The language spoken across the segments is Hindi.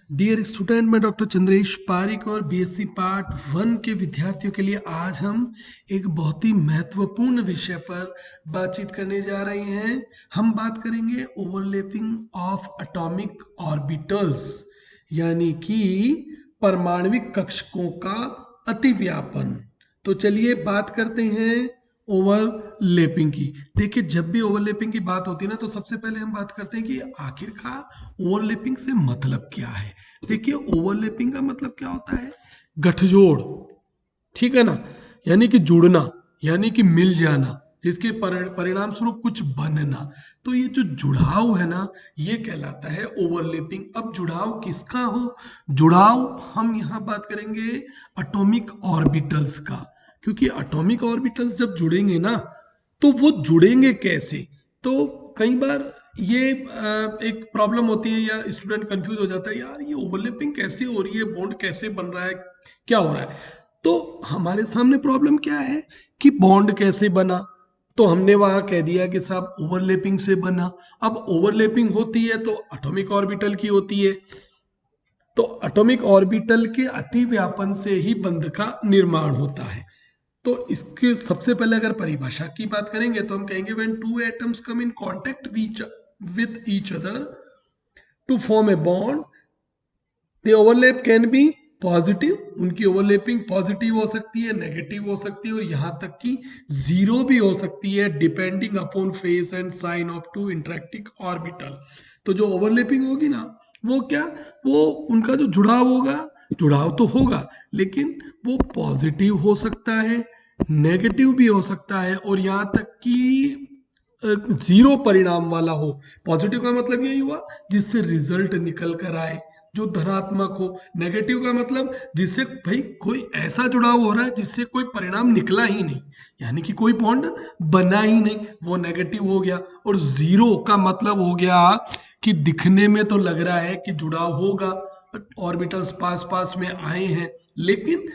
डियर स्टूडेंट, मैं डॉक्टर चंद्रेश पारिक और बीएससी पार्ट 1 के विद्यार्थियों के लिए आज हम एक बहुत ही महत्वपूर्ण विषय पर बातचीत करने जा रहे हैं। हम बात करेंगे ओवरलैपिंग ऑफ एटॉमिक ऑर्बिटल्स, यानी कि परमाणविक कक्षकों का अतिव्यापन। तो चलिए बात करते हैं ओवरलैपिंग की। देखिए, जब भी ओवरलैपिंग की बात होती है ना, तो सबसे पहले हम बात करते हैं कि आखिरकार ओवरलैपिंग से मतलब क्या है। देखिए, ओवरलैपिंग का मतलब क्या होता है? गठजोड़, ठीक है ना, यानी कि जुड़ना, यानी कि मिल जाना, जिसके परिणाम स्वरूप कुछ बनना। तो ये जो जुड़ाव है ना, ये कहलाता है ओवरलैपिंग। अब जुड़ाव किसका हो? जुड़ाव हम यहाँ बात करेंगे एटॉमिक ऑर्बिटल्स का, क्योंकि एटॉमिक ऑर्बिटल्स जब जुड़ेंगे ना, तो वो जुड़ेंगे कैसे? तो कई बार ये एक प्रॉब्लम होती है, या स्टूडेंट कंफ्यूज हो जाता है, यार ये ओवरलैपिंग कैसे हो रही है, बॉन्ड कैसे बन रहा है, क्या हो रहा है? तो हमारे सामने प्रॉब्लम क्या है कि बॉन्ड कैसे बना। तो हमने वहां कह दिया कि साहब ओवरलैपिंग से बना। अब ओवरलैपिंग होती है तो एटॉमिक ऑर्बिटल की होती है, तो एटॉमिक ऑर्बिटल के अतिव्यापन से ही बंध का निर्माण होता है। तो इसके सबसे पहले अगर परिभाषा की बात करेंगे तो हम कहेंगे when two atoms come in contact with each other to form a bond, the overlap can be positive. उनकी ओवरलैपिंग पॉजिटिव हो सकती है, नेगेटिव हो सकती है, और यहां तक कि जीरो भी हो सकती है, depending upon phase and sign of two interacting orbital. तो जो ओवरलैपिंग होगी ना, वो क्या, वो उनका जो जुड़ाव होगा, जुड़ाव तो होगा, लेकिन वो पॉजिटिव हो सकता है, नेगेटिव भी हो सकता है, और यहां तक कि जीरो परिणाम वाला हो। पॉजिटिव का मतलब यही हुआ जिससे रिजल्ट निकल कर आए, जो धनात्मक हो। नेगेटिव का मतलब जिससे भाई कोई ऐसा जुड़ाव हो रहा है जिससे कोई परिणाम निकला ही नहीं, यानी कि कोई बॉन्ड बना ही नहीं, वो नेगेटिव हो गया। और जीरो का मतलब हो गया कि दिखने में तो लग रहा है कि जुड़ाव होगा, ऑर्बिटल्स पास पास में आए हैं, लेकिन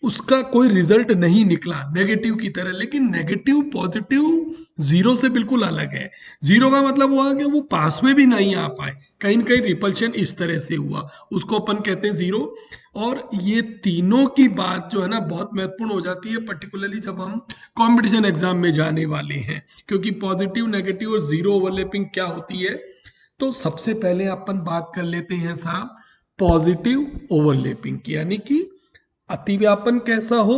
उसका कोई रिजल्ट नहीं निकला नेगेटिव की तरह। लेकिन नेगेटिव पॉजिटिव जीरो से बिल्कुल अलग है। जीरो का मतलब हुआ कि वो पास में भी नहीं आ पाए, कहीं ना कहीं रिपल्शन इस तरह से हुआ, उसको अपन कहते हैं जीरो। और ये तीनों की बात जो है ना, बहुत महत्वपूर्ण हो जाती है, पर्टिकुलरली जब हम कंपटीशन एग्जाम में जाने वाले हैं, क्योंकि पॉजिटिव, नेगेटिव और जीरो ओवरलैपिंग क्या होती है। तो सबसे पहले अपन बात कर लेते हैं साहब पॉजिटिव ओवरलैपिंग की, यानी कि अतिव्यापन कैसा हो?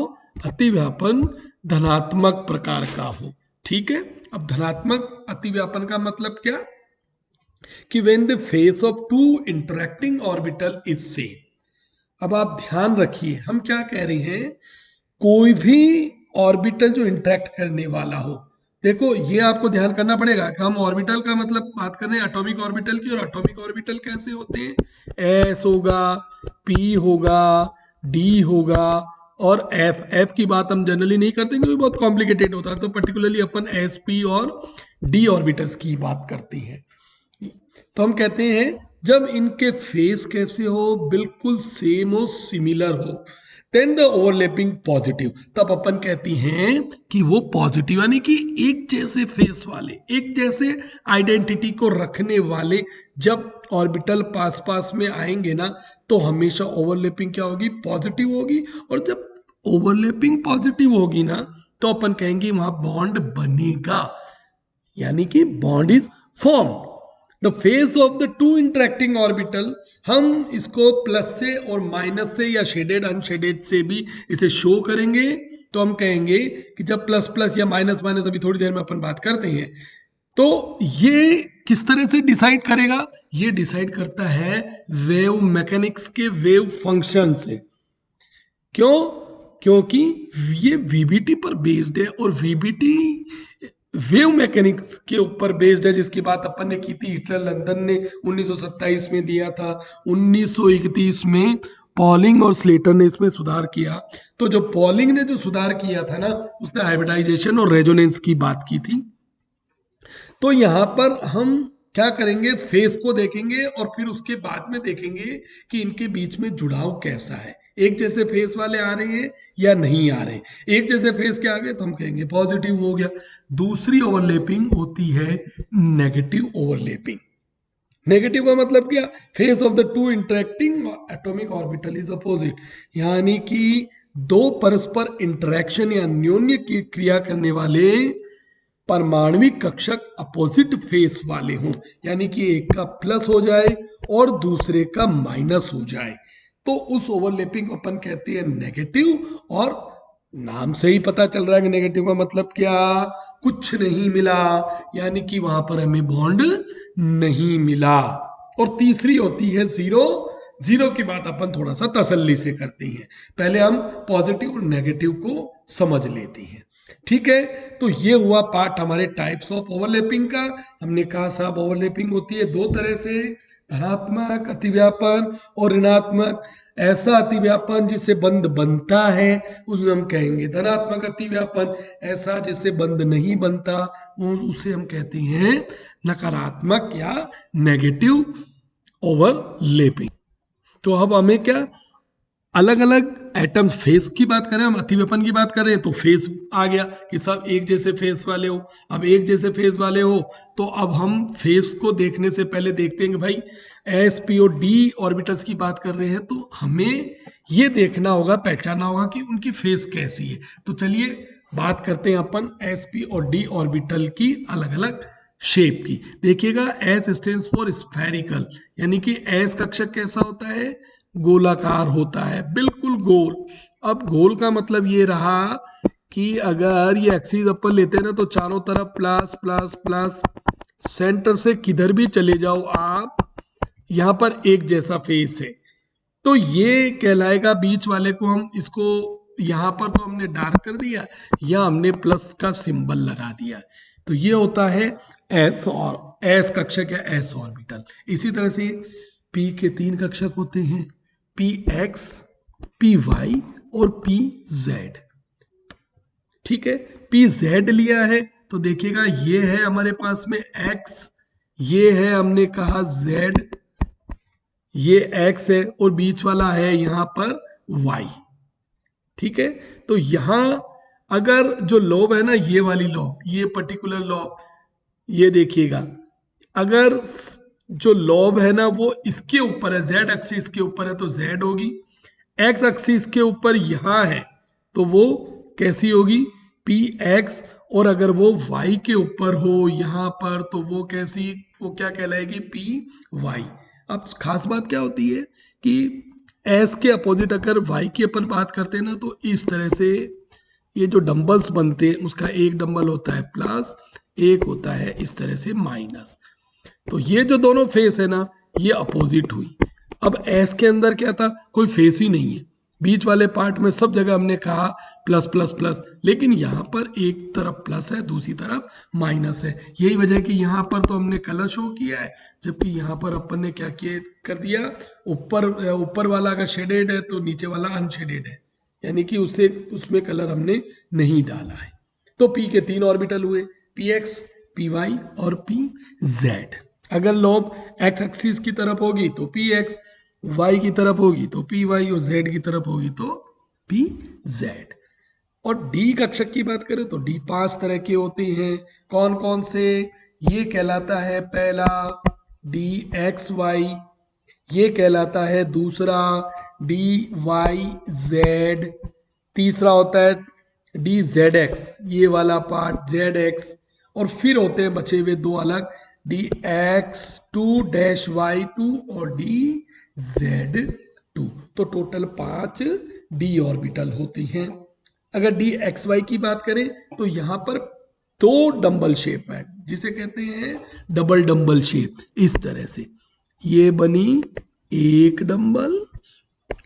अतिव्यापन धनात्मक प्रकार का हो, ठीक है। अब धनात्मक अतिव्यापन का मतलब क्या कि when the phase of two interacting orbital is same. अब आप ध्यान रखिए, हम क्या कह रहे हैं, कोई भी ऑर्बिटल जो इंटरेक्ट करने वाला हो। देखो, ये आपको ध्यान करना पड़ेगा कि हम ऑर्बिटल का मतलब बात कर रहे हैं एटॉमिक ऑर्बिटल की, और एटॉमिक ऑर्बिटल कैसे होते हैं? एस होगा, पी होगा, डी होगा, और एफ। एफ की बात हम जनरली नहीं करते क्योंकि बहुत कॉम्प्लिकेटेड होता है, तो पर्टिकुलरली अपन एस, पी और डी ऑर्बिटल्स की बात करते हैं। तो हम कहते हैं जब इनके फेस कैसे हो, बिल्कुल सेम हो, सिमिलर हो, देन द ओवरलैपिंग पॉजिटिव। तब अपन कहती हैं कि वो पॉजिटिव, यानी कि एक जैसे फेस वाले, एक जैसे आइडेंटिटी को रखने वाले जब ऑर्बिटल पास पास में आएंगे ना, तो हमेशा ओवरलैपिंग क्या होगी? पॉजिटिव होगी। और जब ओवरलैपिंग पॉजिटिव होगी ना, तो अपन कहेंगे वहां बॉन्ड बनेगा, यानी कि bond is form. The phase of the two interacting orbital, हम इसको प्लस से और माइनस से या शेडेड अनशेडेड से भी इसे शो करेंगे। तो हम कहेंगे कि जब प्लस प्लस या माइनस माइनस, अभी थोड़ी देर में अपन बात करते हैं, तो ये किस तरह से डिसाइड करेगा? ये डिसाइड करता है वेव मैकेनिक्स के वेव फंक्शन से। क्यों? क्योंकि ये वीबीटी पर बेस्ड है, और वीबीटी वेव मैकेनिक्स के ऊपर बेस्ड है, जिसकी बात अपन ने की थी। हिटलर लंदन ने 1927 में दिया था, 1931 में पॉलिंग और स्लेटर ने इसमें सुधार किया। तो जो पॉलिंग ने जो सुधार किया था ना, उसने हाइब्रिडाइजेशन और रेजोनेंस की बात की थी। तो यहां पर हम क्या करेंगे, फेस को देखेंगे और फिर उसके बाद में देखेंगे कि इनके बीच में जुड़ाव कैसा है, एक जैसे फेस वाले आ रहे हैं या नहीं आ रहे। एक जैसे फेस के आ गए तो हम कहेंगे पॉजिटिव हो गया। दूसरी ओवरलैपिंग होती है नेगेटिव ओवरलैपिंग। नेगेटिव का मतलब क्या, face of the two interacting atomic orbital is opposite, यानी कि दो परस्पर इंटरेक्शन या अन्योन्य की क्रिया करने वाले परमाणविक कक्षक अपोजिट फेस वाले हों, यानी कि एक का प्लस हो जाए और दूसरे का माइनस हो जाए, तो उस ओवरलैपिंग को अपन कहते हैं नेगेटिव। और नाम से ही पता चल रहा है कि नेगेटिव का मतलब क्या, कुछ नहीं मिला, यानी कि वहां पर हमें बॉन्ड नहीं मिला। और तीसरी होती है जीरो। जीरो की बात अपन थोड़ा सा तसल्ली से करते हैं, पहले हम पॉजिटिव और नेगेटिव को समझ लेते हैं। ठीक है, तो ये हुआ पार्ट हमारे टाइप्स ऑफ ओवरलैपिंग का। हमने कहा साहब ओवरलैपिंग होती है दो तरह से, धनात्मक अतिव्यापन और ऋणात्मक। ऐसा अतिव्यापन जिससे बंध बनता है उसे हम कहेंगे धनात्मक अतिव्यापन, ऐसा जिससे बंध नहीं बनता उसे हम कहते हैं नकारात्मक या नेगेटिव ओवरलैपिंग। तो अब हमें क्या, अलग अलग एटम्स, फेस की बात करें, हम अतिव्यापन की बात कर रहे हैं तो फेस आ गया कि सब एक जैसे फेस वाले हो। अब एक जैसे फेस वाले हो तो अब हम फेस को देखने से पहले देखते हैं कि भाई एस पी और डी ऑर्बिटल्स की बात कर रहे हैं, तो हमें ये देखना होगा, पहचानना होगा कि उनकी फेस कैसी है। तो चलिए बात करते हैं अपन एस पी और डी ऑर्बिटल की अलग अलग शेप की। देखिएगा एस स्टैंड्स फॉर स्फेरिकल, यानी कि एस कक्षक कैसा होता है, गोलाकार होता है, बिल्कुल गोल। अब गोल का मतलब ये रहा कि अगर ये एक्सिस अपन लेते हैं ना तो चारों तरफ प्लस प्लस प्लस, सेंटर से किधर भी चले जाओ आप, यहां पर एक जैसा फेस है, तो ये कहलाएगा। बीच वाले को हम इसको यहां पर तो हमने डार्क कर दिया, या हमने प्लस का सिंबल लगा दिया, तो ये होता है एस और एस कक्षक या एस ऑर्बिटल। इसी तरह से पी के तीन कक्षक होते हैं, पी एक्स, पी वाई और पी जेड। ठीक है, पी जेड लिया है तो देखिएगा ये है हमारे पास में एक्स, ये है हमने कहा जेड, ये एक्स है और बीच वाला है यहां पर वाई। ठीक है, तो यहां अगर जो लॉब है ना, ये वाली लॉब, ये पर्टिकुलर लॉब, ये देखिएगा, अगर जो लॉब है ना वो इसके ऊपर है, जेड एक्सिस के ऊपर है तो जेड होगी, एक्स एक्सिस के ऊपर यहां है तो वो कैसी होगी, पी एक्स। और अगर वो वाई के ऊपर हो यहां पर तो वो कैसी, वो क्या कहलाएगी, पी वाई। अब खास बात क्या होती है कि एस के अपोजिट अगर वाई की अपन बात करते हैं ना तो इस तरह से ये जो डंबल्स बनते हैं उसका एक डंबल होता है प्लस, एक होता है इस तरह से माइनस। तो ये जो दोनों फेस है ना ये अपोजिट हुई। अब एस के अंदर क्या था, कोई फेस ही नहीं है, बीच वाले पार्ट में सब जगह हमने कहा प्लस प्लस प्लस, लेकिन यहाँ पर एक तरफ प्लस है दूसरी तरफ माइनस है। यही वजह है कि यहाँ पर तो हमने कलर शो किया है, जबकि यहाँ पर अपन ने क्या किया कर दिया, ऊपर वाला अगर शेडेड है तो नीचे वाला अनशेडेड है, यानी कि उससे उसमें कलर हमने नहीं डाला है। तो पी के तीन ऑर्बिटल हुए, पी एक्स, पी वाई और पी जेड। अगर लोब एक्स एक्सिस की तरफ होगी तो पी एक्स, वाई की तरफ होगी तो पी वाई और जेड की तरफ होगी तो पी जेड। और डी कक्षक की बात करें तो डी पांच तरह के होते हैं। कौन कौन से, ये कहलाता है पहला डी एक्स वाई, ये कहलाता है दूसरा डी वाई जेड, तीसरा होता है डी जेड एक्स, ये वाला पार्ट जेड एक्स, और फिर होते हैं बचे हुए दो अलग, d x two dash y two और डी जेड टू। तो टोटल 5 डी ऑर्बिटल होती हैं। अगर डी एक्स वाई की बात करें तो यहां पर दो डंबल शेप है, जिसे कहते हैं डबल डंबल शेप। इस तरह से ये बनी एक डंबल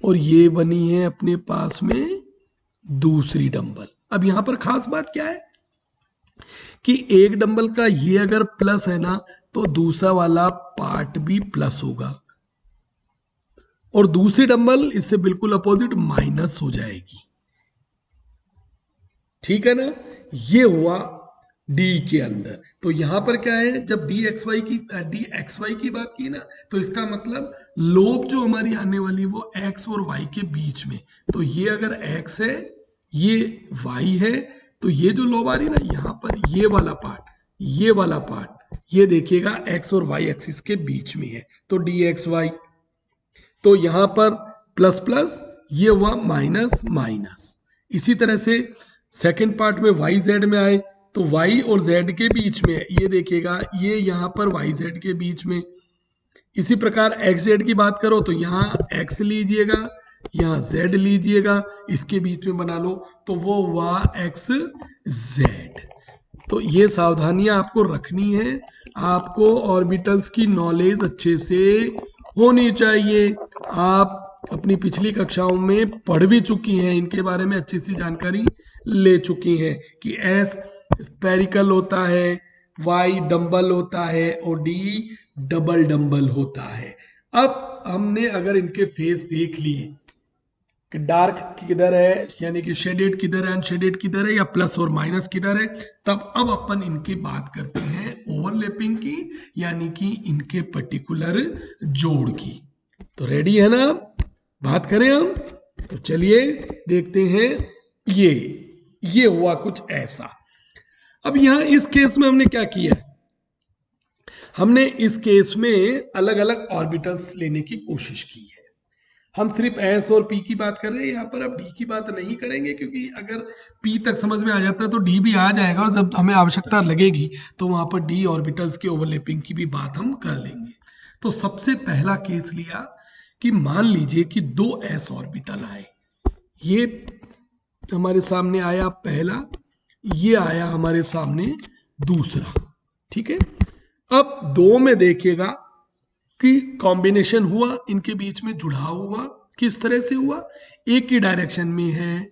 और ये बनी है अपने पास में दूसरी डंबल। अब यहां पर खास बात क्या है कि एक डंबल का ये अगर प्लस है ना तो दूसरा वाला पार्ट भी प्लस होगा, और दूसरी डंबल इससे बिल्कुल अपोजिट माइनस हो जाएगी। ठीक है ना, ये हुआ डी के अंदर। तो यहां पर क्या है, जब डी एक्स वाई की बात की ना तो इसका मतलब लोब जो हमारी आने वाली वो एक्स और वाई के बीच में, तो ये अगर एक्स है ये वाई है, तो ये जो लोब आ रही है ना यहां पर ये वाला पार्ट, ये वाला पार्ट ये देखिएगा x और y एक्सिस के बीच में है, तो dxy, तो यहां पर प्लस प्लस, ये हुआ माइनस माइनस। इसी तरह से सेकंड पार्ट में y z में आए तो y और z के बीच में है, ये देखिएगा ये यहां पर y z के बीच में। इसी प्रकार x z की बात करो तो यहाँ x लीजिएगा, यहाँ z लीजिएगा, इसके बीच में बना लो तो वो हुआ x z। तो ये सावधानियां आपको रखनी है, आपको ऑर्बिटल्स की नॉलेज अच्छे से होनी चाहिए। आप अपनी पिछली कक्षाओं में पढ़ भी चुकी हैं, इनके बारे में अच्छी सी जानकारी ले चुकी हैं कि S स्फेरिकल होता है, Y डंबल होता है और D डबल डंबल होता है। अब हमने अगर इनके फेस देख लिए कि डार्क किधर है, यानी कि शेडेड किधर है, अनशेडेड किधर है, या प्लस और माइनस किधर है, तब अब अपन इनकी बात करते हैं ओवरलैपिंग की, यानी कि इनके पर्टिकुलर जोड़ की। तो रेडी है ना, बात करें हम? तो चलिए देखते हैं। ये हुआ कुछ ऐसा। अब यहां इस केस में हमने क्या किया, हमने इस केस में अलग अलग ऑर्बिटल्स लेने की कोशिश की है। हम सिर्फ S और P की बात कर रहे हैं, यहाँ पर अब D की बात नहीं करेंगे, क्योंकि अगर P तक समझ में आ जाता है तो D भी आ जाएगा, और जब हमें आवश्यकता लगेगी तो वहां पर D ऑर्बिटल्स के ओवरलैपिंग की भी बात हम कर लेंगे। तो सबसे पहला केस लिया कि मान लीजिए कि दो S ऑर्बिटल आए, ये हमारे सामने आया पहला, ये आया हमारे सामने दूसरा, ठीक है। अब दो में देखिएगा कि कॉम्बिनेशन हुआ, इनके बीच में जुड़ाव हुआ, किस तरह से हुआ, एक ही डायरेक्शन में है,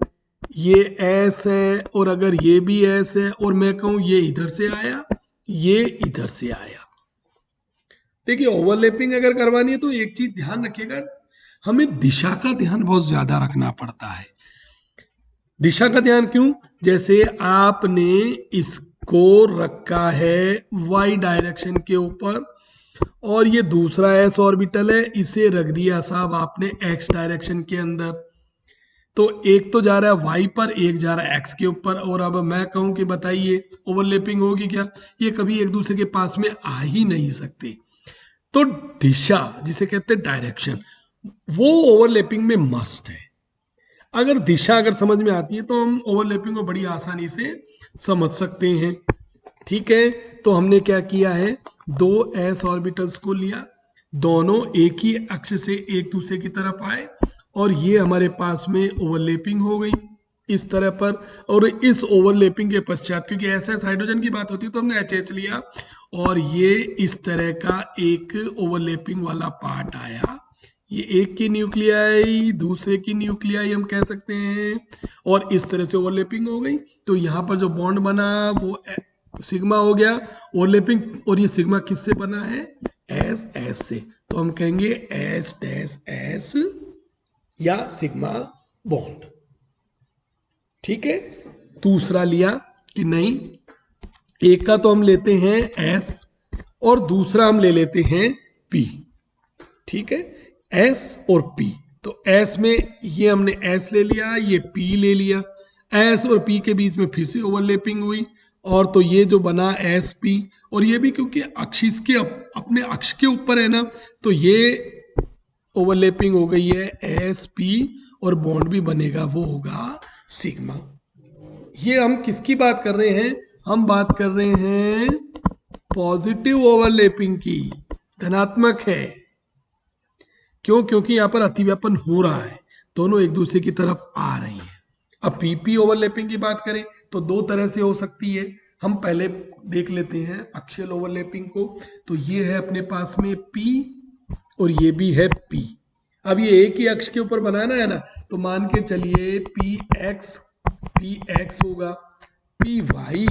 ये S है और अगर ये भी S है और मैं कहूं ये इधर से आया, ये इधर से आया। देखिए ओवरलैपिंग अगर करवानी है तो एक चीज ध्यान रखिएगा, हमें दिशा का ध्यान बहुत ज्यादा रखना पड़ता है। दिशा का ध्यान क्यों, जैसे आपने इसको रखा है y डायरेक्शन के ऊपर और ये दूसरा s ऑर्बिटल है, इसे रख दिया साहब आपने x डायरेक्शन के अंदर, तो एक तो जा रहा है y पर, एक जा रहा है x के ऊपर। और अब मैं कहूं कि बताइए ओवरलैपिंग होगी क्या, ये कभी एक दूसरे के पास में आ ही नहीं सकते। तो दिशा जिसे कहते हैं डायरेक्शन, वो ओवरलैपिंग में मस्ट है। अगर दिशा अगर समझ में आती है तो हम ओवरलैपिंग को बड़ी आसानी से समझ सकते हैं, ठीक है। तो हमने क्या किया है, दो s ऑर्बिटल्स को लिया, दोनों एक ही अक्ष से एक दूसरे की तरफ आए और ये हमारे पास में ओवरलैपिंग हो गई इस तरह पर। और इस ओवरलैपिंग के पश्चात, क्योंकि SS हाइड्रोजन की बात होती है तो हमने HH लिया, और ये इस तरह का एक ओवरलैपिंग वाला पार्ट आया, ये एक की न्यूक्लियाई दूसरे की न्यूक्लियाई हम कह सकते हैं, और इस तरह से ओवरलैपिंग हो गई। तो यहाँ पर जो बॉन्ड बना वो सिग्मा हो गया ओवरलैपिंग, और ये सिग्मा किससे बना है, S से, तो हम कहेंगे S या सिग्मा बॉन्ड, ठीक है। दूसरा लिया कि नहीं, एक का तो हम लेते हैं S और दूसरा हम ले लेते हैं P, ठीक है, S और P। तो S में ये हमने S ले लिया, ये P ले लिया, S और P के बीच में फिर से ओवरलैपिंग हुई, और तो ये जो बना SP, और ये भी क्योंकि अक्ष के अपने अक्ष के ऊपर है ना, तो ये ओवरलैपिंग हो गई है SP, और बॉन्ड भी बनेगा वो होगा सिग्मा। ये हम किसकी बात कर रहे हैं, हम बात कर रहे हैं पॉजिटिव ओवरलैपिंग की, धनात्मक है। क्यों, क्योंकि यहां पर अतिव्यापन हो रहा है, दोनों एक दूसरे की तरफ आ रही हैं। अब PP ओवरलैपिंग की बात करें तो दो तरह से हो सकती है, हम पहले देख लेते हैं अक्षीय ओवरलैपिंग को। तो ये है अपने पास में P और ये भी है P। अब ये एक ही अक्ष के ऊपर बनाना है ना, तो मान के चलिए PX होगा, PY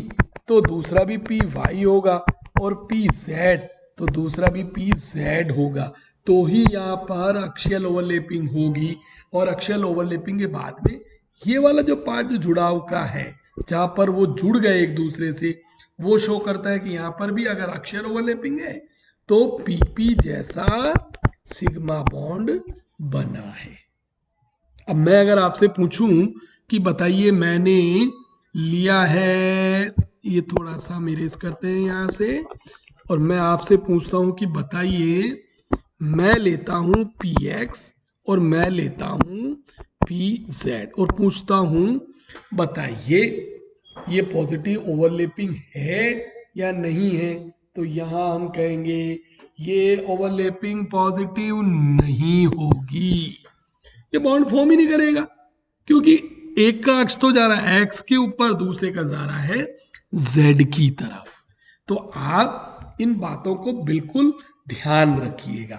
तो दूसरा भी PY होगा, और PZ तो दूसरा भी PZ होगा, तो ही यहाँ पर अक्षीय ओवरलैपिंग होगी। और अक्षीय ओवरलैपिंग के बाद में ये वाला जो पार्ट जो जुड़ाव का है, जहां पर वो जुड़ गए एक दूसरे से, वो शो करता है कि यहाँ पर भी अगर अक्षीय ओवरलैपिंग है तो PP जैसा सिग्मा बॉन्ड बना है। अब मैं अगर आपसे पूछूं कि बताइए, मैंने लिया है, ये थोड़ा सा मेरेज करते हैं यहां से, और मैं आपसे पूछता हूं कि बताइए, मैं लेता हूं px और मैं लेता हूं pz और पूछता हूं बताइए ये पॉजिटिव ओवरलैपिंग है या नहीं है, तो यहां हम कहेंगे ये ओवरलैपिंग पॉजिटिव नहीं होगी, ये बॉन्ड फॉर्म ही नहीं करेगा, क्योंकि एक का अक्ष तो जा रहा है x के ऊपर, दूसरे का जा रहा है z की तरफ। तो आप इन बातों को बिल्कुल ध्यान रखिएगा।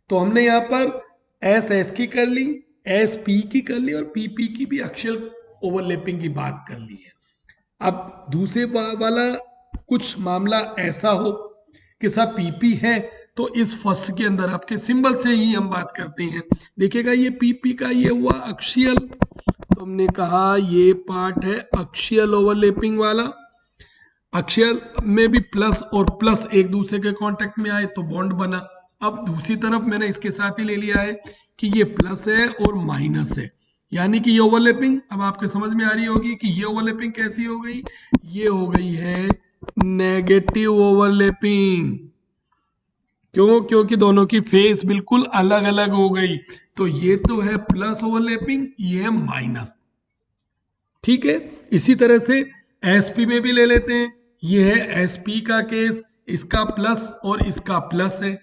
तो हमने यहाँ पर एस एस की कर ली, एस पी की कर ली और पी पी की भी अक्षीय ओवरलैपिंग की बात कर ली है। अब दूसरे वाला कुछ मामला ऐसा हो कि साहब पीपी है, तो इस फर्स्ट के अंदर आपके सिंबल से ही हम बात करते हैं। देखिएगा ये पीपी का ये हुआ अक्षीयल, तो हमने कहा ये पार्ट है अक्षीयल ओवरलैपिंग वाला। अक्षीयल में भी प्लस और प्लस एक दूसरे के कांटेक्ट में आए तो बॉन्ड बना। अब दूसरी तरफ मैंने इसके साथ ही ले लिया है कि ये प्लस है और माइनस है, यानी कि ये ओवरलैपिंग अब आपके समझ में आ रही होगी कि ये ओवरलैपिंग कैसी हो गई, ये हो गई है नेगेटिव ओवरलैपिंग। क्यों? क्योंकि दोनों की फेस बिल्कुल अलग अलग हो गई। तो ये तो है प्लस ओवरलैपिंग, ये है माइनस। ठीक है, इसी तरह से एसपी में भी ले लेते हैं, ये है एसपी का केस, इसका प्लस और इसका प्लस है,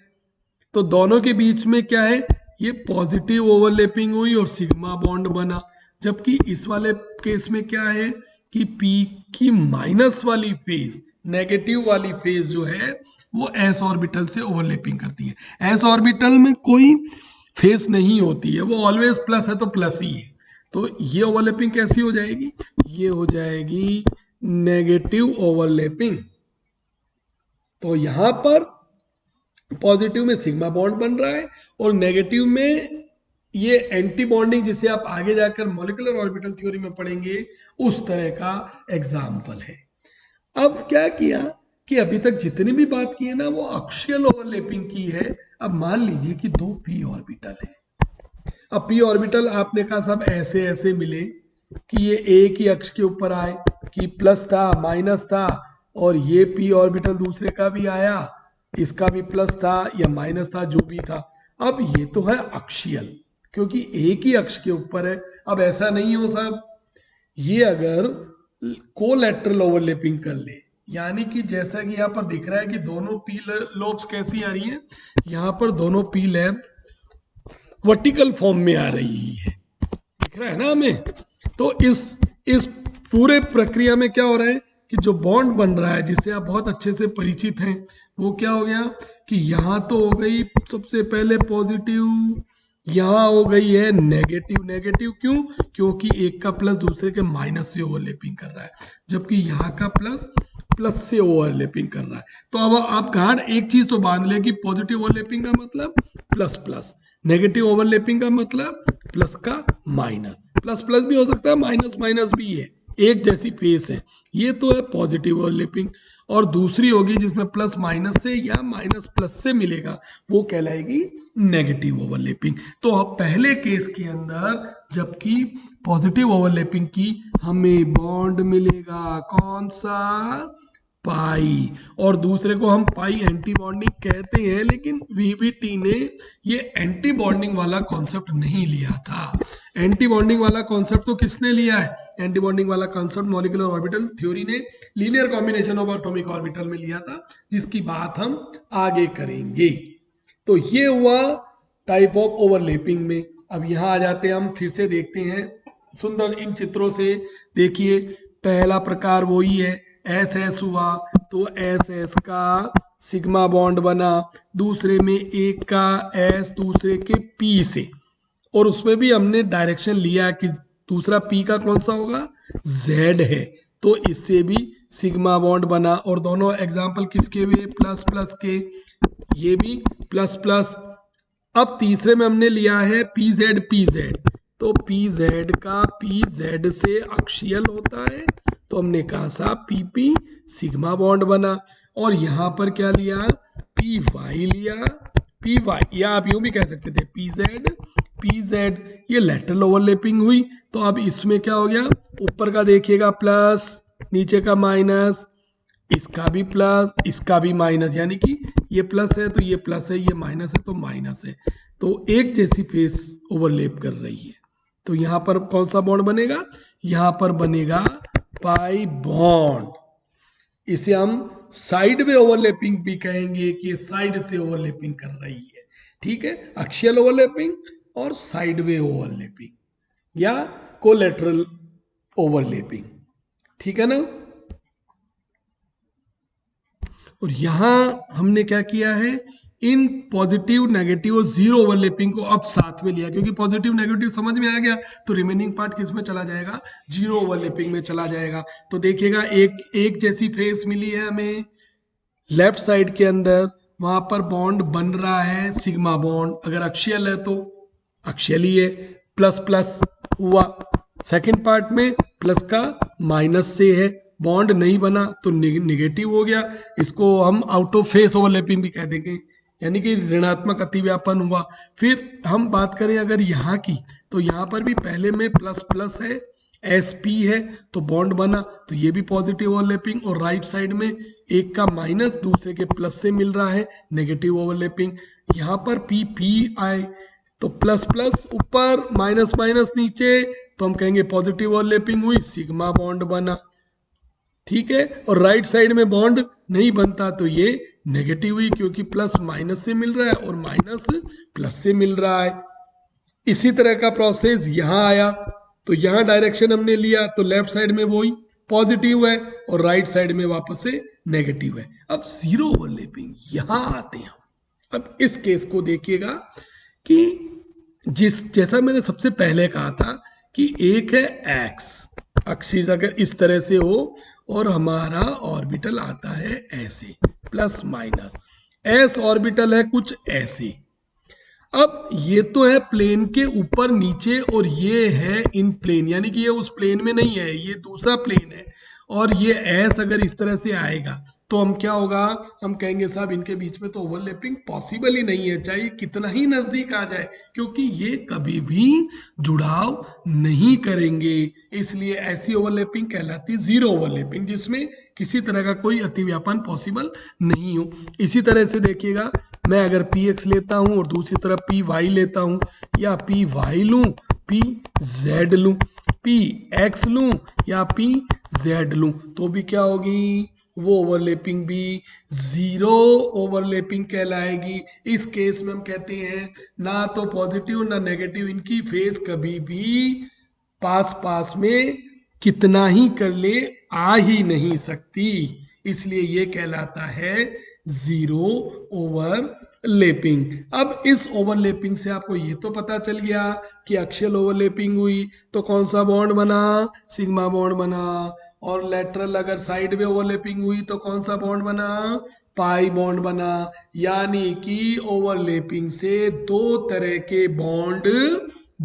तो दोनों के बीच में क्या है, ये पॉजिटिव ओवरलैपिंग हुई और सिग्मा बॉन्ड बना। जबकि इस वाले केस में क्या है कि P की माइनस वाली फेस, नेगेटिव वाली फेस जो है वो s ऑर्बिटल से ओवरलैपिंग करती है। s ऑर्बिटल में कोई फेस नहीं होती है, वो ऑलवेज प्लस है तो प्लस ही है। तो ये ओवरलैपिंग कैसी हो जाएगी, ये हो जाएगी नेगेटिव ओवरलैपिंग। तो यहां पर पॉजिटिव में सिग्मा बॉन्ड बन रहा है और नेगेटिव में ये एंटी बॉन्डिंग, जिसे आप आगे जाकर मॉलिक्यूलर ऑर्बिटल थ्योरी में पढ़ेंगे, उस तरह का एग्जाम्पल है। अब क्या किया कि अभी तक जितनी भी बात की है ना वो अक्षीयल ओवरलैपिंग की है। अब मान लीजिए कि दो पी ऑर्बिटल है। अब पी ऑर्बिटल आपने कहा साहब ऐसे ऐसे मिले कि ये एक ही अक्ष के ऊपर आए, कि प्लस था माइनस था, और ये पी ऑर्बिटल दूसरे का भी आया, इसका भी प्लस था या माइनस था, जो भी था। अब ये तो है अक्षीयल, क्योंकि एक ही अक्ष के ऊपर है। अब ऐसा नहीं हो साहब, ये अगर कोलैटरल ओवरलैपिंग कर ले, यानी कि जैसा कि यहाँ पर दिख रहा है कि दोनों पी लोब्स कैसी आ रही हैं, यहाँ पर दोनों पी लैब वर्टिकल फॉर्म में आ रही है, दिख रहा है ना हमें। तो इस पूरे प्रक्रिया में क्या हो रहा है कि जो बॉन्ड बन रहा है, जिससे आप बहुत अच्छे से परिचित हैं, वो क्या हो गया कि यहाँ तो हो गई सबसे पहले पॉजिटिव, यहाँ हो गई है नेगेटिव। नेगेटिव क्यों? क्योंकि एक का प्लस दूसरे के माइनस से ओवरलैपिंग कर रहा है, जबकि यहाँ का प्लस प्लस से ओवरलैपिंग कर रहा है। तो अब आप कहा एक चीज तो बांध ले कि पॉजिटिव ओवरलैपिंग का मतलब प्लस प्लस, नेगेटिव ओवरलैपिंग का मतलब प्लस का माइनस। प्लस प्लस भी हो सकता है, माइनस माइनस भी है, एक जैसी फेस है। ये तो है पॉजिटिव ओवरलैपिंग। और दूसरी होगी जिसमें प्लस माइनस से या माइनस प्लस से मिलेगा, वो कहलाएगी नेगेटिव ओवरलैपिंग। तो अब पहले केस के अंदर जबकि पॉजिटिव ओवरलैपिंग की, हमें बॉन्ड मिलेगा कौन सा, पाई, और दूसरे को हम पाई एंटी बॉन्डिंग कहते हैं। लेकिन वीबीटी ने ये एंटी बॉन्डिंग वाला कॉन्सेप्ट नहीं लिया था। एंटी बॉन्डिंग वाला कॉन्सेप्ट तो किसने लिया है, एंटी बॉन्डिंग वाला कॉन्सेप्ट मॉलिक्यूलर ऑर्बिटल थ्योरी ने linear combination of atomic orbital में लिया था, जिसकी बात हम आगे करेंगे। तो ये हुआ टाइप ऑफ ओवरलैपिंग में। अब यहां आ जाते हैं, हम फिर से देखते हैं सुंदर इन चित्रों से। देखिए पहला प्रकार वही है, एस एस हुआ तो एस एस का सिग्मा बॉन्ड बना, दूसरे में एक का एस दूसरे के पी से, और उसमें भी हमने डायरेक्शन लिया कि दूसरा पी का कौन सा होगा, जेड है, तो इससे भी सिग्मा बॉन्ड बना। और दोनों एग्जाम्पल किसके हुए, प्लस प्लस के, ये भी प्लस प्लस। अब तीसरे में हमने लिया है पी जेड, तो पी जेड का पी जेड से अक्षीयल होता है, तो हमने कहा साहब पी पी सिग्मा बॉन्ड बना। और यहां पर क्या लिया, पी वाई लिया, पी वाई, या आप यूं भी कह सकते थे पी जेड, ये लेटरल ओवरलैपिंग हुई। तो अब इसमें क्या हो गया, ऊपर का देखिएगा प्लस, नीचे का माइनस, इसका भी प्लस, इसका भी माइनस, यानी कि ये प्लस है तो ये प्लस है, ये माइनस है तो माइनस है, तो एक जैसी फेस ओवरलैप कर रही है। तो यहां पर कौन सा बॉन्ड बनेगा? यहां पर बनेगा पाई बॉन्ड। इसे हम साइड वे ओवरलैपिंग भी कहेंगे कि साइड से ओवरलैपिंग कर रही है। ठीक है, अक्षीय ओवरलैपिंग और साइड वे ओवरलैपिंग या कोलैटरल ओवरलैपिंग। ठीक है ना। और यहां हमने क्या किया है, इन पॉजिटिव नेगेटिव और जीरो ओवरलैपिंग को अब साथ में लिया, क्योंकि पॉजिटिव नेगेटिव समझ में आ गया तो रिमेनिंग पार्ट किस में चला जाएगा? जीरो ओवरलैपिंग में चला जाएगा। तो देखिएगा एक जैसी फेस मिली है हमें लेफ्ट साइड के अंदर, वहां पर बॉन्ड बन रहा है सिग्मा बॉन्ड, अगर अक्षीयल है तो अक्षीयल ही है, प्लस प्लस हुआ। सेकंड पार्ट में प्लस का माइनस से है, बॉन्ड नहीं बना तो निगेटिव हो गया। इसको हम आउट ऑफ फेस ओवरलैपिंग भी कह देंगे, यानी कि ऋणात्मक अतिव्यापन हुआ। फिर हम बात करें अगर यहाँ की, तो यहाँ पर भी पहले में प्लस प्लस है, एस पी है तो बॉन्ड बना, तो ये भी पॉजिटिव ओवरलैपिंग। और राइट साइड में एक का माइनस दूसरे के प्लस से मिल रहा है, नेगेटिव ओवरलैपिंग। यहाँ पर पी पी आई तो प्लस प्लस ऊपर माइनस माइनस नीचे, तो हम कहेंगे पॉजिटिव ओवरलैपिंग हुई, सिग्मा बॉन्ड बना। ठीक है, और राइट साइड में बॉन्ड नहीं बनता तो ये नेगेटिव हुई, क्योंकि प्लस माइनस से मिल रहा है और माइनस प्लस से मिल रहा है। इसी तरह का प्रोसेस यहां आया, तो यहां डायरेक्शन हमने लिया तो लेफ्ट साइड में वही पॉजिटिव है और राइट साइड में वापस से नेगेटिव है। अब जीरो ओवरलैपिंग यहां आते हैं। अब इस केस को देखिएगा कि जैसा मैंने सबसे पहले कहा था कि एक है एक्स एक्सिस अगर इस तरह से हो और हमारा ऑर्बिटल आता है ऐसे प्लस माइनस, एस ऑर्बिटल है कुछ ऐसे। अब ये तो है प्लेन के ऊपर नीचे और ये है इन प्लेन, यानी कि ये उस प्लेन में नहीं है, ये दूसरा प्लेन है। और ये एस अगर इस तरह से आएगा तो हम क्या होगा, हम कहेंगे साहब इनके बीच में तो ओवरलैपिंग पॉसिबल ही नहीं है, चाहे कितना ही नजदीक आ जाए, क्योंकि ये कभी भी जुड़ाव नहीं करेंगे। इसलिए ऐसी ओवरलैपिंग कहलाती जीरो ओवरलैपिंग, जिसमें किसी तरह का कोई अतिव्यापन पॉसिबल नहीं हो। इसी तरह से देखिएगा, मैं अगर पी एक्स लेता हूं और दूसरी तरफ पी वाई लेता हूं, या पी वाई लूं, पी जेड लूं, पी एक्स लूं या पी जेड लूं, तो भी क्या होगी, वो ओवरलैपिंग भी जीरो ओवरलैपिंग कहलाएगी। इस केस में हम कहते हैं ना तो पॉजिटिव ना नेगेटिव, इनकी फेस कभी भी पास पास में कितना ही कर ले आ ही नहीं सकती, इसलिए ये कहलाता है जीरो ओवरलैपिंग। अब इस ओवरलैपिंग से आपको ये तो पता चल गया कि अक्षीय ओवरलैपिंग हुई तो कौन सा बॉन्ड बना, सिग्मा बॉन्ड बना। और लेटरल अगर साइड में ओवरलैपिंग हुई तो कौन सा बॉन्ड बना, पाई बॉन्ड बना। यानी कि ओवरलैपिंग से दो तरह के बॉन्ड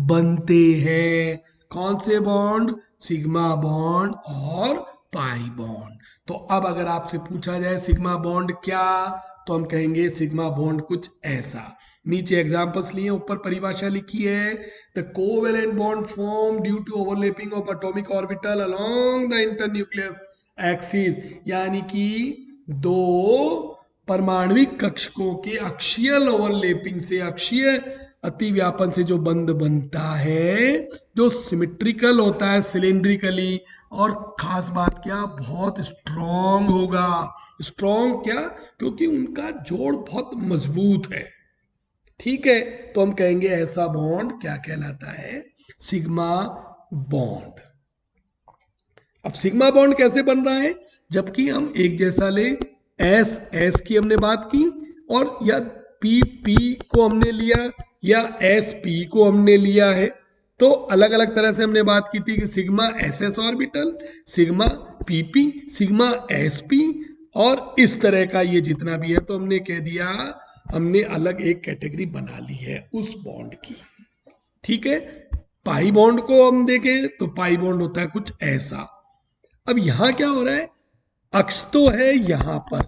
बनते हैं। कौन से बॉन्ड, सिग्मा बॉन्ड और पाई बॉन्ड। तो अब अगर आपसे पूछा जाए सिग्मा बॉन्ड क्या, तो हम कहेंगे सिग्मा बॉन्ड कुछ ऐसा। नीचे एग्जांपल्स लिए, ऊपर परिभाषा लिखी है, the covalent bond form due to overlapping of atomic orbital along the internucleus axis, यानी कि दो परमाणविक कक्षकों के अक्षीय ओवरलैपिंग से, अक्षीय अतिव्यापन से जो बंध बनता है, जो सिमेट्रिकल होता है सिलेंड्रिकली, और खास बात क्या, बहुत स्ट्रॉन्ग होगा। स्ट्रॉन्ग क्या, क्योंकि उनका जोड़ बहुत मजबूत है। ठीक है, तो हम कहेंगे ऐसा बॉन्ड क्या कहलाता है, सिग्मा बॉन्ड। अब सिग्मा बॉन्ड कैसे बन रहा है, जबकि हम एक जैसा ले, एस एस की हमने बात की, और या पी पी को हमने लिया या एस पी को हमने लिया है, तो अलग अलग तरह से हमने बात की थी कि sigma S S orbital, sigma P P, sigma S P, और इस तरह का ये जितना भी है, तो हमने कह दिया हमने अलग एक कैटेगरी बना ली है उस बॉन्ड की। ठीक है, पाई बॉन्ड को हम देखें तो पाई बॉन्ड होता है कुछ ऐसा। अब यहां क्या हो रहा है, अक्ष तो है यहां पर,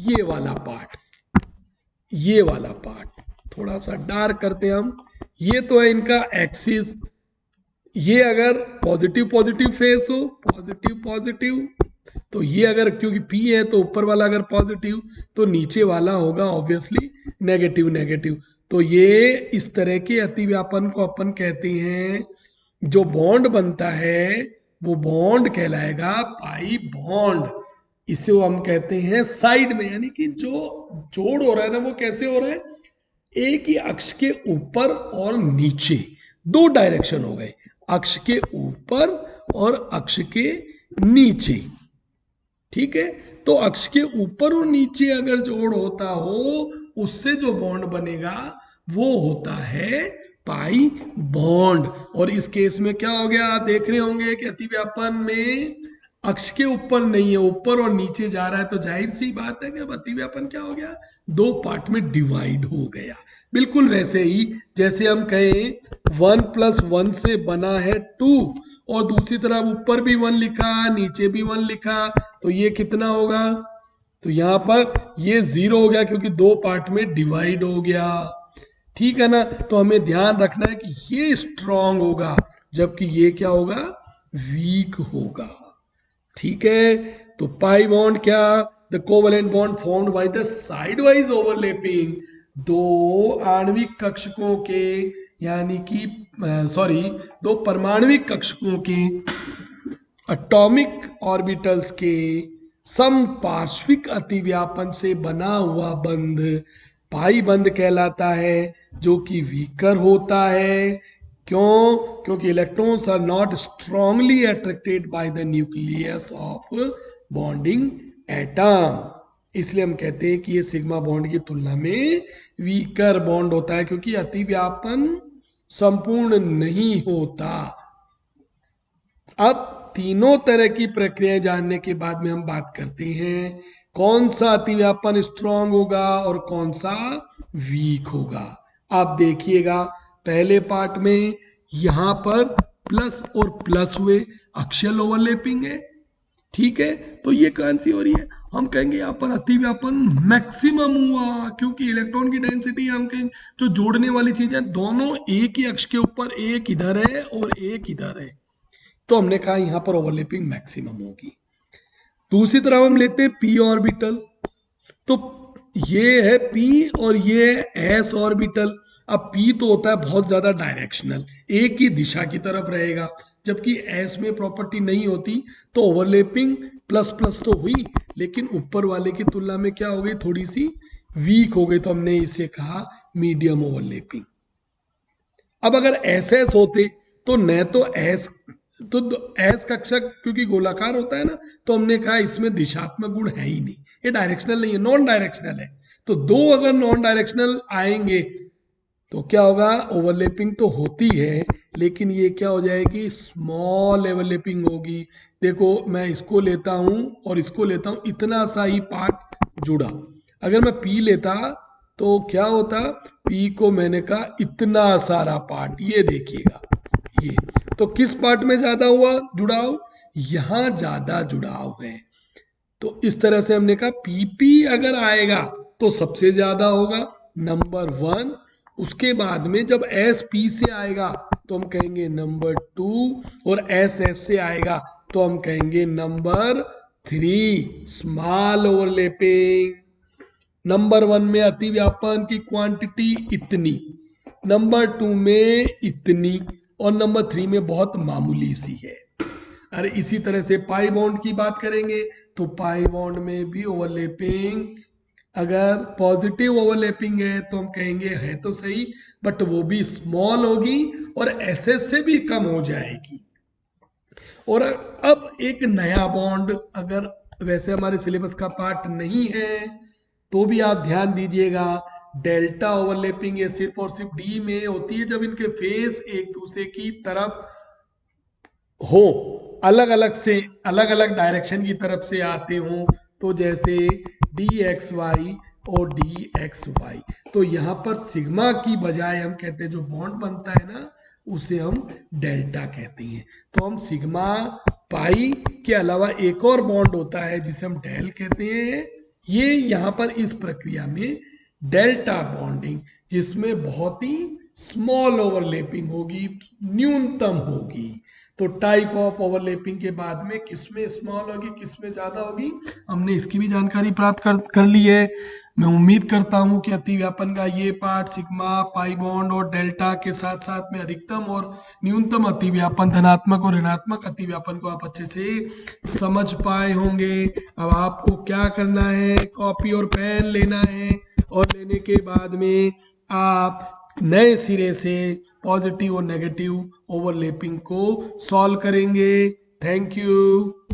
ये वाला पार्ट, ये वाला पार्ट थोड़ा सा डार्क करते हैं हम, ये तो है इनका एक्सिस। ये अगर पॉजिटिव पॉजिटिव फेस हो, पॉजिटिव पॉजिटिव, तो ये अगर क्योंकि P है तो ऊपर वाला अगर पॉजिटिव तो नीचे वाला होगा ऑब्वियसली नेगेटिव नेगेटिव। तो ये इस तरह के अतिव्यापन को अपन कहते हैं, जो बॉन्ड बनता है वो बॉन्ड कहलाएगा पाई बॉन्ड। इसे वो हम कहते हैं साइड में, यानी कि जो जोड़ हो रहा है ना वो कैसे हो रहा है, एक ही अक्ष के ऊपर और नीचे, दो डायरेक्शन हो गए, अक्ष के ऊपर और अक्ष के नीचे। ठीक है, तो अक्ष के ऊपर और नीचे अगर जोड़ होता हो उससे जो बॉन्ड बनेगा वो होता है पाई बॉन्ड। और इस केस में क्या हो गया, आप देख रहे होंगे कि अतिव्यापन में अक्ष के ऊपर नहीं है, ऊपर और नीचे जा रहा है, तो जाहिर सी बात है कि अब अतिव्यापन क्या हो गया, दो पार्ट में डिवाइड हो गया। बिल्कुल वैसे ही जैसे हम कहें 1+1 से बना है 2, और दूसरी तरफ ऊपर भी 1 लिखा नीचे भी 1 लिखा, तो ये कितना होगा, तो यहां पर ये 0 हो गया क्योंकि दो पार्ट में डिवाइड हो गया। ठीक है ना, तो हमें ध्यान रखना है कि ये स्ट्रांग होगा जबकि ये क्या होगा, वीक होगा। ठीक है, तो पाई बॉन्ड क्या, the covalent bond formed by the side wise overlapping, दो आणविक कक्षकों के, यानी कि सॉरी, दो परमाणविक कक्षकों के एटॉमिक ऑर्बिटल्स के समपार्श्विक अतिव्यापन से बना हुआ बंध पाई बंध कहलाता है, जो कि वीकर होता है। क्यों, क्योंकि electrons are not strongly attracted by the nucleus of bonding atom, इसलिए हम कहते हैं कि ये सिग्मा बॉन्ड की तुलना में वीकर बॉन्ड होता है, क्योंकि अतिव्यापन संपूर्ण नहीं होता। अब तीनों तरह की प्रक्रियाएं जानने के बाद में हम बात करते हैं कौन सा अतिव्यापन स्ट्रांग होगा और कौन सा वीक होगा। आप देखिएगा पहले पार्ट में यहां पर प्लस और प्लस हुए, अक्षीय ओवरलैपिंग है। ठीक है, तो ये कौन सी हो रही है, हम कहेंगे यहां पर अतिव्यापन मैक्सिमम हुआ, क्योंकि इलेक्ट्रॉन की डेंसिटी हम कहेंगे जो जोड़ने वाली चीज है दोनों एक ही अक्ष के ऊपर, एक इधर है और एक इधर है, तो हमने कहा यहां पर ओवरलैपिंग मैक्सिमम होगी। दूसरी तरफ हम लेते हैं पी ऑर्बिटल, तो ये है पी और ये है एस ऑर्बिटल। अब पी तो होता है बहुत ज्यादा डायरेक्शनल, एक ही दिशा की तरफ रहेगा, जबकि एस में प्रॉपर्टी नहीं होती, तो ओवरलैपिंग प्लस प्लस तो हुई, लेकिन ऊपर वाले की तुलना में क्या हो गई, थोड़ी सी वीक हो गई, तो हमने इसे कहा मीडियम ओवरलैपिंग। अब अगर एस एस होते तो न तो एस, तो एस कक्षक क्योंकि गोलाकार होता है ना, तो हमने कहा इसमें दिशात्मक गुण है ही नहीं, ये डायरेक्शनल नहीं है, नॉन डायरेक्शनल है। तो दो अगर नॉन डायरेक्शनल आएंगे तो क्या होगा, ओवरलैपिंग तो होती है लेकिन ये क्या हो जाएगी, स्मॉल ओवरलैपिंग होगी। देखो मैं इसको लेता हूं और इसको लेता हूं, इतना सा ही पार्ट जुड़ा। अगर मैं पी लेता तो क्या होता, पी को मैंने कहा इतना सारा पार्ट, ये देखिएगा ये, तो किस पार्ट में ज्यादा हुआ जुड़ाव, यहां ज्यादा जुड़ाव है। तो इस तरह से हमने कहा पीपी अगर आएगा तो सबसे ज्यादा होगा नंबर 1, उसके बाद में जब एस पी से आएगा तो हम कहेंगे नंबर 2, और एस एस से आएगा तो हम कहेंगे नंबर 3, स्मॉल ओवरलैपिंग। नंबर 1 में अतिव्यापन की क्वांटिटी इतनी, नंबर 2 में इतनी, और नंबर 3 में बहुत मामूली सी है। अरे इसी तरह से पाई बॉन्ड की बात करेंगे तो पाई बॉन्ड में भी ओवरलैपिंग, अगर पॉजिटिव ओवरलैपिंग है तो हम कहेंगे है तो सही, बट वो भी स्मॉल होगी और एसएस से भी कम हो जाएगी। और अब एक नया बॉन्ड, अगर वैसे हमारे सिलेबस का पार्ट नहीं है तो भी आप ध्यान दीजिएगा, डेल्टा ओवरलैपिंग ये सिर्फ और सिर्फ डी में होती है, जब इनके फेस एक दूसरे की तरफ हो, अलग अलग से, अलग अलग डायरेक्शन की तरफ से आते हो, तो जैसे डी एक्स वाई और डी एक्स वाई, तो यहां पर सिग्मा की बजाय हम कहते हैं जो बॉन्ड बनता है ना उसे हम डेल्टा कहते हैं। तो हम सिग्मा पाई के अलावा एक और बॉन्ड होता है जिसे हम डेल कहते हैं, ये यहां पर इस प्रक्रिया में डेल्टा बॉन्डिंग, जिसमें बहुत ही स्मॉल ओवरलैपिंग होगी, न्यूनतम होगी। तो टाइप ऑफ ओवरलैपिंग के बाद में किसमें स्मॉल होगी, किसमें ज्यादा होगी, हमने इसकी भी जानकारी प्राप्त कर ली है। मैं उम्मीद करता हूं कि अतिव्यापन का ये पार्ट सिग्मा, पाई बॉन्ड और डेल्टा के साथ साथ में अधिकतम और न्यूनतम अतिव्यापन, धनात्मक और ऋणात्मक अतिव्यापन को आप अच्छे से समझ पाए होंगे। अब आपको क्या करना है, कॉपी और पेन लेना है और लेने के बाद में आप नए सिरे से पॉजिटिव और नेगेटिव ओवरलैपिंग को सॉल्व करेंगे। Thank you.